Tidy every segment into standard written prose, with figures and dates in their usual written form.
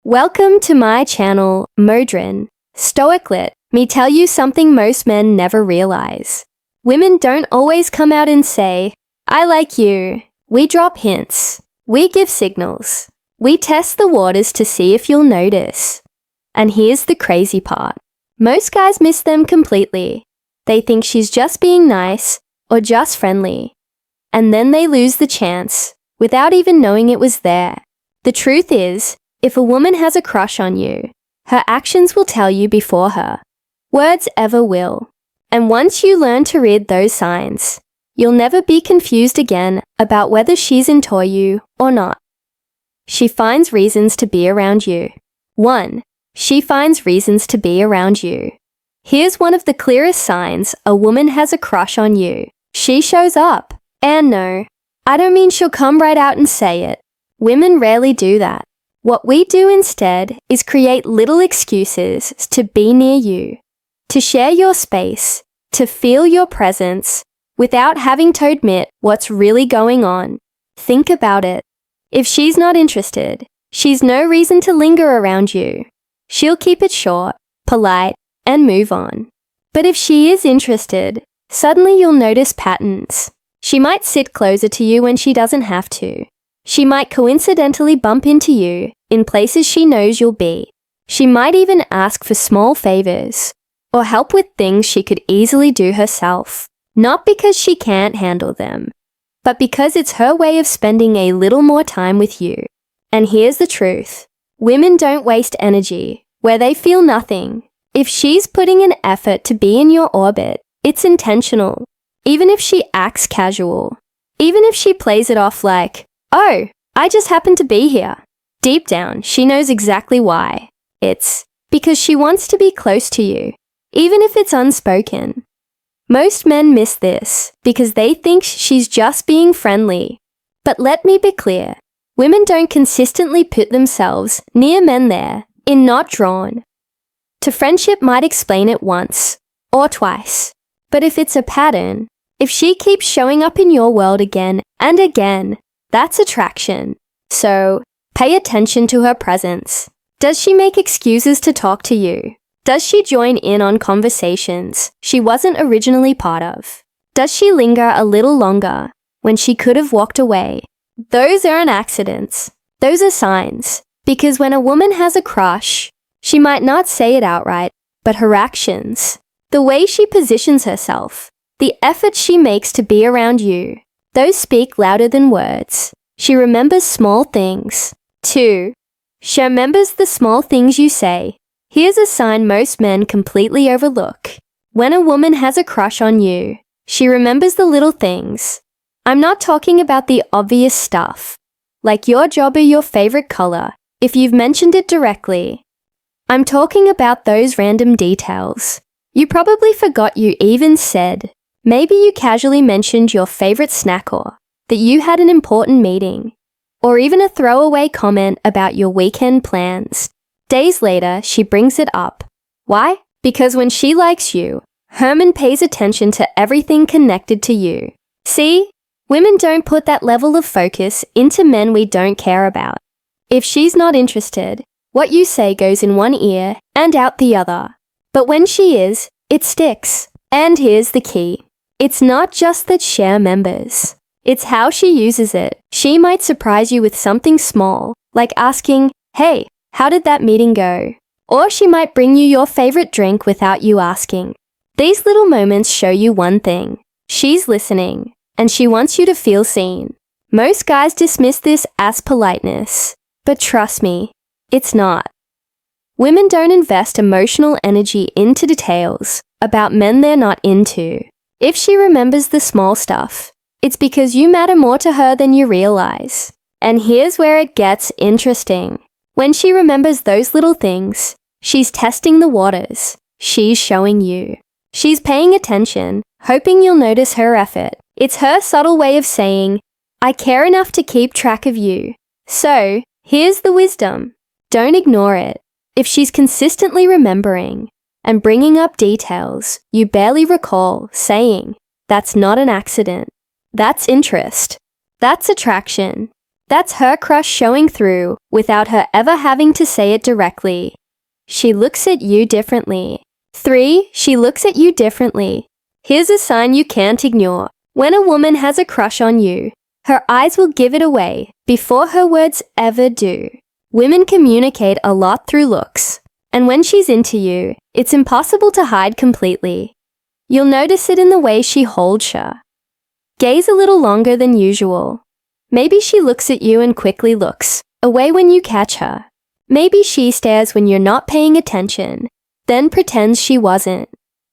Welcome to my channel, Modrin. Stoic lit, me tell you something most men never realize. Women don't always come out and say, I like you. We drop hints. We give signals. We test the waters to see if you'll notice. And here's the crazy part. Most guys miss them completely. They think she's just being nice or just friendly. And then they lose the chance without even knowing it was there. The truth is, if a woman has a crush on you, her actions will tell you before her words ever will. And once you learn to read those signs, you'll never be confused again about whether she's into you or not. She finds reasons to be around you. 1. She finds reasons to be around you. Here's one of the clearest signs a woman has a crush on you. She shows up. And no, I don't mean she'll come right out and say it. Women rarely do that. What we do instead is create little excuses to be near you, to share your space, to feel your presence, without having to admit what's really going on. Think about it. If she's not interested, she's no reason to linger around you. She'll keep it short, polite, and move on. But if she is interested, suddenly you'll notice patterns. She might sit closer to you when she doesn't have to. She might coincidentally bump into you in places she knows you'll be. She might even ask for small favors or help with things she could easily do herself. Not because she can't handle them, but because it's her way of spending a little more time with you. And here's the truth. Women don't waste energy where they feel nothing. If she's putting an effort to be in your orbit, it's intentional. Even if she acts casual. Even if she plays it off like, oh, I just happened to be here. Deep down, she knows exactly why. It's because she wants to be close to you, even if it's unspoken. Most men miss this because they think she's just being friendly. But let me be clear, women don't consistently put themselves near men there in not drawn. To friendship might explain it once or twice. But if it's a pattern, if she keeps showing up in your world again and again, that's attraction. So, pay attention to her presence. Does she make excuses to talk to you? Does she join in on conversations she wasn't originally part of? Does she linger a little longer when she could have walked away? Those aren't accidents. Those are signs. Because when a woman has a crush, she might not say it outright, but her actions, the way she positions herself, the effort she makes to be around you, those speak louder than words. She remembers small things. 2. She remembers the small things you say. Here's a sign most men completely overlook. When a woman has a crush on you, she remembers the little things. I'm not talking about the obvious stuff, like your job or your favorite color, if you've mentioned it directly. I'm talking about those random details. You probably forgot you even said. Maybe you casually mentioned your favorite snack or that you had an important meeting, or even a throwaway comment about your weekend plans. Days later, she brings it up. Why? Because when she likes you, Herman pays attention to everything connected to you. See? Women don't put that level of focus into men we don't care about. If she's not interested, what you say goes in one ear and out the other. But when she is, it sticks. And here's the key. It's not just that she remembers. It's how she uses it. She might surprise you with something small, like asking, hey, how did that meeting go? Or she might bring you your favorite drink without you asking. These little moments show you one thing. She's listening, and she wants you to feel seen. Most guys dismiss this as politeness, but trust me, it's not. Women don't invest emotional energy into details about men they're not into. If she remembers the small stuff, it's because you matter more to her than you realize. And here's where it gets interesting. When she remembers those little things, she's testing the waters. She's showing you. She's paying attention, hoping you'll notice her effort. It's her subtle way of saying, I care enough to keep track of you. So, here's the wisdom. Don't ignore it. If she's consistently remembering and bringing up details you barely recall, saying, that's not an accident. That's interest. That's attraction. That's her crush showing through without her ever having to say it directly. She looks at you differently. 3. She looks at you differently. Here's a sign you can't ignore. When a woman has a crush on you, her eyes will give it away before her words ever do. Women communicate a lot through looks, and when she's into you, it's impossible to hide completely. You'll notice it in the way she holds you. Gaze a little longer than usual. Maybe she looks at you and quickly looks away when you catch her. Maybe she stares when you're not paying attention, then pretends she wasn't.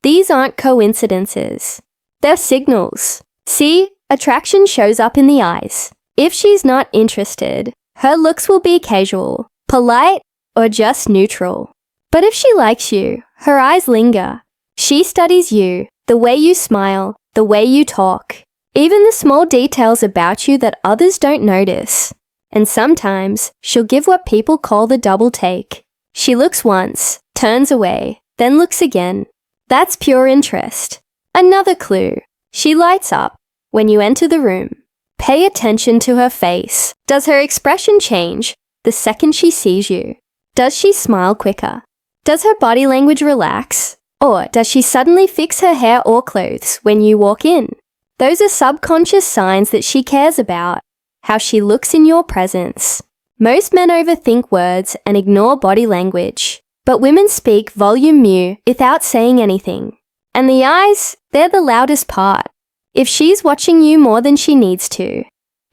These aren't coincidences. They're signals. See, attraction shows up in the eyes. If she's not interested, her looks will be casual, polite, or just neutral. But if she likes you, her eyes linger. She studies you, the way you smile, the way you talk, even the small details about you that others don't notice. And sometimes, she'll give what people call the double take. She looks once, turns away, then looks again. That's pure interest. Another clue. She lights up when you enter the room. Pay attention to her face. Does her expression change the second she sees you? Does she smile quicker? Does her body language relax? Or does she suddenly fix her hair or clothes when you walk in? Those are subconscious signs that she cares about how she looks in your presence. Most men overthink words and ignore body language, but women speak volume mu without saying anything. And the eyes, they're the loudest part. If she's watching you more than she needs to,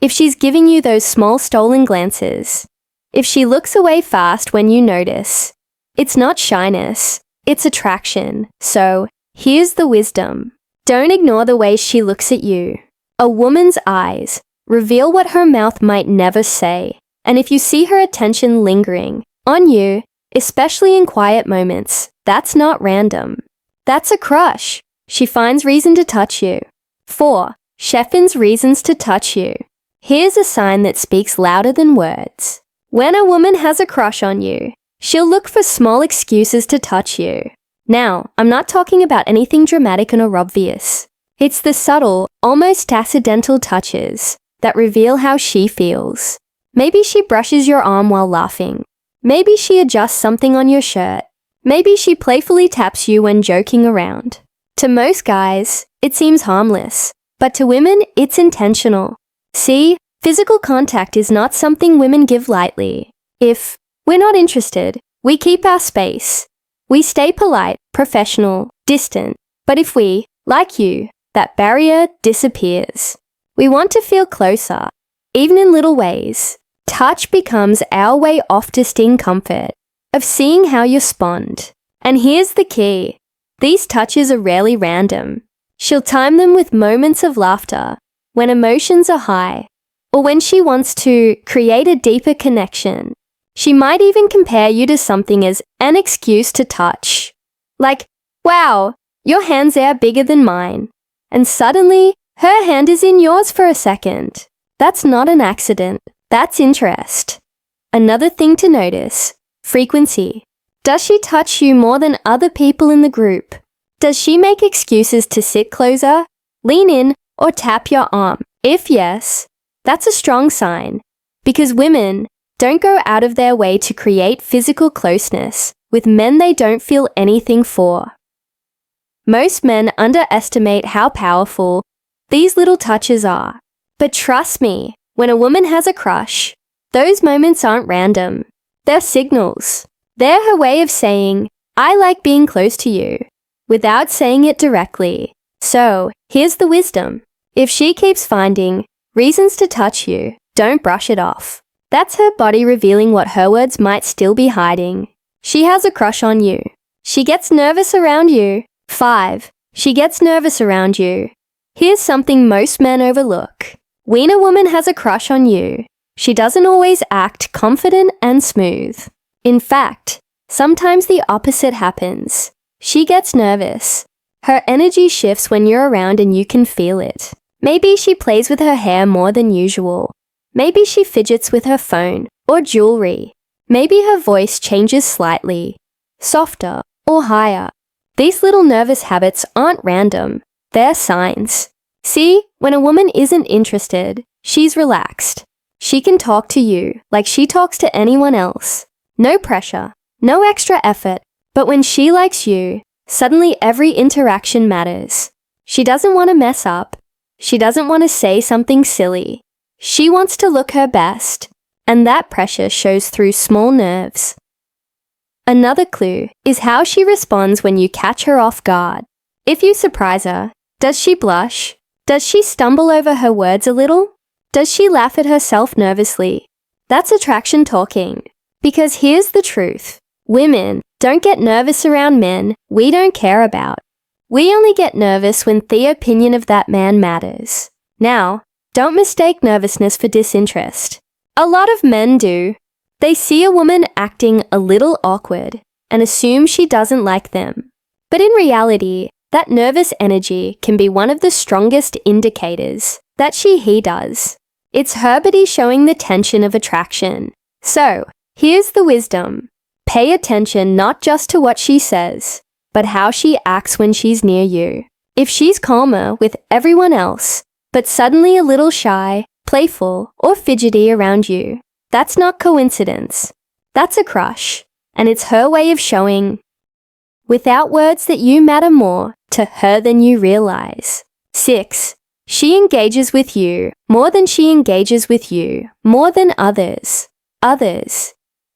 if she's giving you those small stolen glances, if she looks away fast when you notice, it's not shyness, it's attraction. So, here's the wisdom. Don't ignore the way she looks at you. A woman's eyes reveal what her mouth might never say. And if you see her attention lingering on you, especially in quiet moments, that's not random. That's a crush. She finds reason to touch you. 4. She finds reasons to touch you. Here's a sign that speaks louder than words. When a woman has a crush on you, she'll look for small excuses to touch you. Now, I'm not talking about anything dramatic or obvious. It's the subtle, almost accidental touches that reveal how she feels. Maybe she brushes your arm while laughing. Maybe she adjusts something on your shirt. Maybe she playfully taps you when joking around. To most guys, it seems harmless, but to women, it's intentional. See, physical contact is not something women give lightly. If we're not interested, we keep our space. We stay polite, professional, distant. But if we like you, that barrier disappears. We want to feel closer, even in little ways. Touch becomes our way off to sting comfort, of seeing how you respond. And here's the key. These touches are rarely random. She'll time them with moments of laughter, when emotions are high, or when she wants to create a deeper connection. She might even compare you to something as an excuse to touch. Like, wow, your hands are bigger than mine. And suddenly, her hand is in yours for a second. That's not an accident. That's interest. Another thing to notice, frequency. Does she touch you more than other people in the group? Does she make excuses to sit closer, lean in, or tap your arm? If yes, that's a strong sign, because women don't go out of their way to create physical closeness with men they don't feel anything for. Most men underestimate how powerful these little touches are. But trust me, when a woman has a crush, those moments aren't random. They're signals. They're her way of saying, I like being close to you, without saying it directly. So, here's the wisdom. If she keeps finding reasons to touch you, don't brush it off. That's her body revealing what her words might still be hiding. She has a crush on you. She gets nervous around you. 5. She gets nervous around you. Here's something most men overlook. When a woman has a crush on you, she doesn't always act confident and smooth. In fact, sometimes the opposite happens. She gets nervous. Her energy shifts when you're around and you can feel it. Maybe she plays with her hair more than usual. Maybe she fidgets with her phone or jewelry. Maybe her voice changes slightly, softer or higher. These little nervous habits aren't random. They're signs. See, when a woman isn't interested, she's relaxed. She can talk to you like she talks to anyone else. No pressure, no extra effort. But when she likes you, suddenly every interaction matters. She doesn't want to mess up. She doesn't want to say something silly. She wants to look her best, and that pressure shows through small nerves. Another clue is how she responds when you catch her off guard. If you surprise her, does she blush? Does she stumble over her words a little? Does she laugh at herself nervously? That's attraction talking. Because here's the truth. Women don't get nervous around men we don't care about. We only get nervous when the opinion of that man matters. Now, don't mistake nervousness for disinterest. A lot of men do. They see a woman acting a little awkward and assume she doesn't like them. But in reality, that nervous energy can be one of the strongest indicators that he does. It's her body showing the tension of attraction. So, here's the wisdom. Pay attention not just to what she says, but how she acts when she's near you. If she's calmer with everyone else, but suddenly a little shy, playful, or fidgety around you, that's not coincidence. That's a crush, and it's her way of showing, without words, that you matter more to her than you realize. 6. She engages with you more than she engages with you, more than others.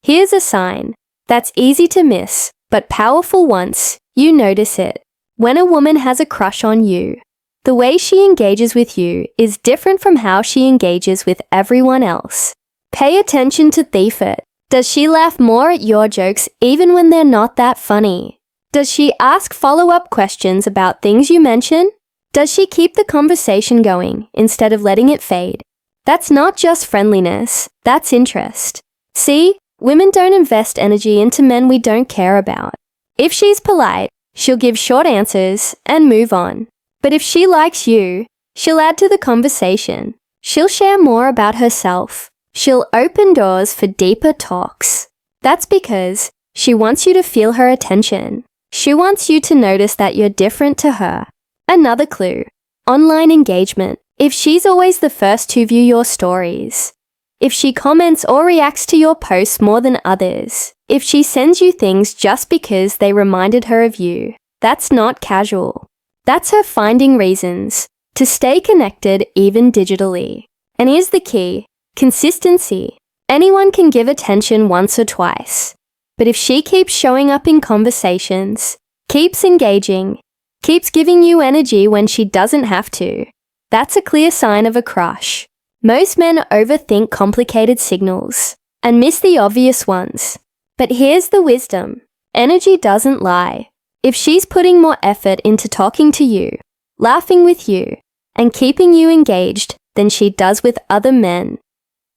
Here's a sign that's easy to miss, but powerful once you notice it. When a woman has a crush on you, the way she engages with you is different from how she engages with everyone else. Pay attention to the flirt. Does she laugh more at your jokes even when they're not that funny? Does she ask follow-up questions about things you mention? Does she keep the conversation going instead of letting it fade? That's not just friendliness, that's interest. See, women don't invest energy into men we don't care about. If she's polite, she'll give short answers and move on. But if she likes you, she'll add to the conversation. She'll share more about herself. She'll open doors for deeper talks. That's because she wants you to feel her attention. She wants you to notice that you're different to her. Another clue. Online engagement. If she's always the first to view your stories. If she comments or reacts to your posts more than others. If she sends you things just because they reminded her of you. That's not casual. That's her finding reasons to stay connected even digitally. And here's the key. Consistency. Anyone can give attention once or twice. But if she keeps showing up in conversations, keeps engaging, keeps giving you energy when she doesn't have to, that's a clear sign of a crush. Most men overthink complicated signals and miss the obvious ones. But here's the wisdom. Energy doesn't lie. If she's putting more effort into talking to you, laughing with you, and keeping you engaged than she does with other men,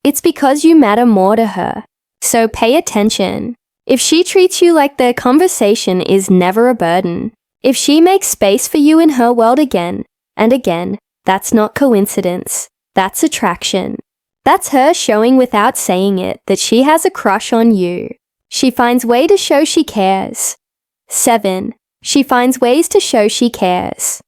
it's because you matter more to her. So pay attention. If she treats you like the conversation is never a burden, if she makes space for you in her world again and again, that's not coincidence. That's attraction. That's her showing without saying it that she has a crush on you. She finds ways to show she cares. 7. She finds ways to show she cares.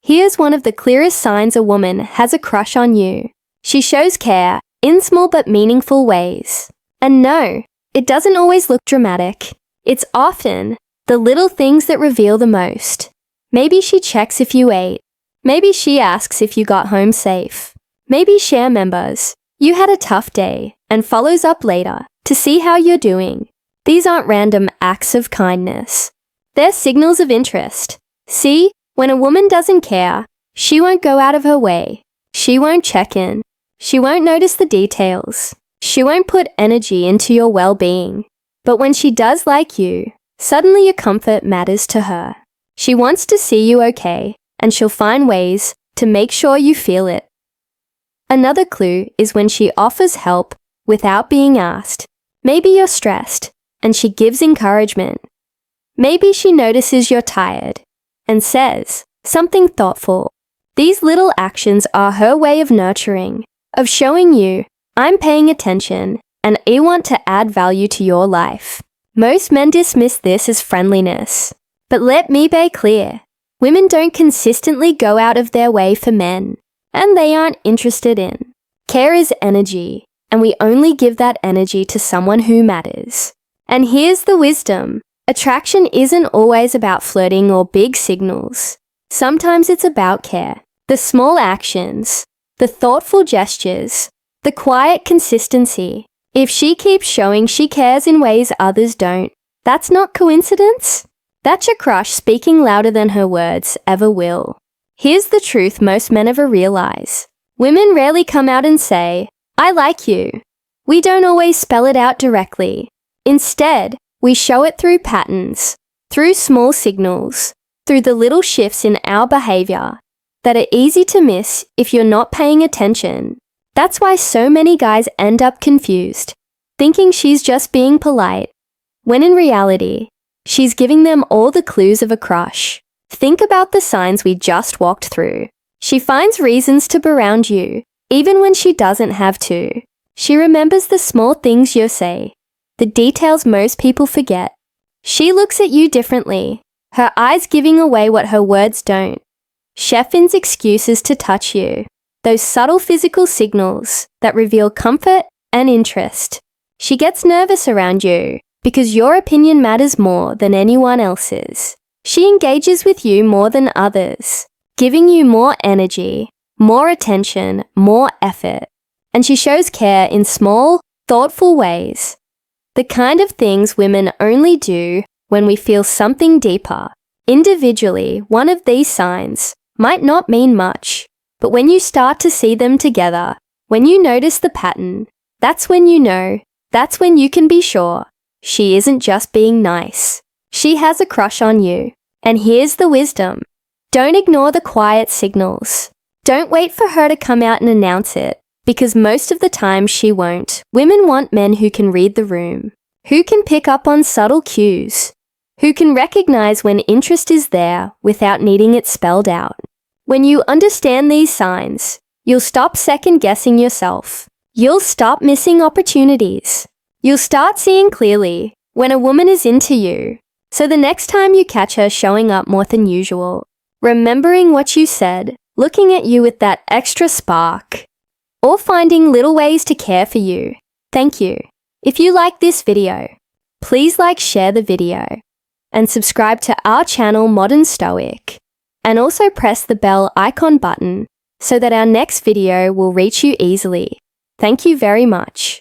Here's one of the clearest signs a woman has a crush on you. She shows care in small but meaningful ways. And no, it doesn't always look dramatic. It's often the little things that reveal the most. Maybe she checks if you ate. Maybe she asks if you got home safe. Maybe she remembers you had a tough day and follows up later to see how you're doing. These aren't random acts of kindness. They're signals of interest. See, when a woman doesn't care, she won't go out of her way. She won't check in. She won't notice the details. She won't put energy into your well-being. But when she does like you, suddenly your comfort matters to her. She wants to see you okay, and she'll find ways to make sure you feel it. Another clue is when she offers help without being asked. Maybe you're stressed, and she gives encouragement. Maybe she notices you're tired and says something thoughtful. These little actions are her way of nurturing, of showing you, I'm paying attention and I want to add value to your life. Most men dismiss this as friendliness. But let me be clear, women don't consistently go out of their way for men, and they aren't interested in. Care is energy, and we only give that energy to someone who matters. And here's the wisdom. Attraction isn't always about flirting or big signals. Sometimes it's about care. The small actions, the thoughtful gestures, the quiet consistency. If she keeps showing she cares in ways others don't, that's not coincidence. That's your crush speaking louder than her words ever will. Here's the truth most men ever realize. Women rarely come out and say, "I like you." We don't always spell it out directly. Instead, we show it through patterns, through small signals, through the little shifts in our behavior that are easy to miss if you're not paying attention. That's why so many guys end up confused, thinking she's just being polite, when in reality, she's giving them all the clues of a crush. Think about the signs we just walked through. She finds reasons to surround you, even when she doesn't have to. She remembers the small things you say, the details most people forget. She looks at you differently, her eyes giving away what her words don't. She finds excuses to touch you, those subtle physical signals that reveal comfort and interest. She gets nervous around you because your opinion matters more than anyone else's. She engages with you more than others, giving you more energy, more attention, more effort. And she shows care in small, thoughtful ways. The kind of things women only do when we feel something deeper. Individually, one of these signs might not mean much, but when you start to see them together, when you notice the pattern, that's when you know, that's when you can be sure she isn't just being nice. She has a crush on you. And here's the wisdom. Don't ignore the quiet signals. Don't wait for her to come out and announce it, because most of the time she won't. Women want men who can read the room, who can pick up on subtle cues, who can recognize when interest is there without needing it spelled out. When you understand these signs, you'll stop second-guessing yourself. You'll stop missing opportunities. You'll start seeing clearly when a woman is into you. So the next time you catch her showing up more than usual, remembering what you said, looking at you with that extra spark, or finding little ways to care for you, thank you. If you like this video, please share the video, and subscribe to our channel Modern Stoic, and also press the bell icon button so that our next video will reach you easily. Thank you very much.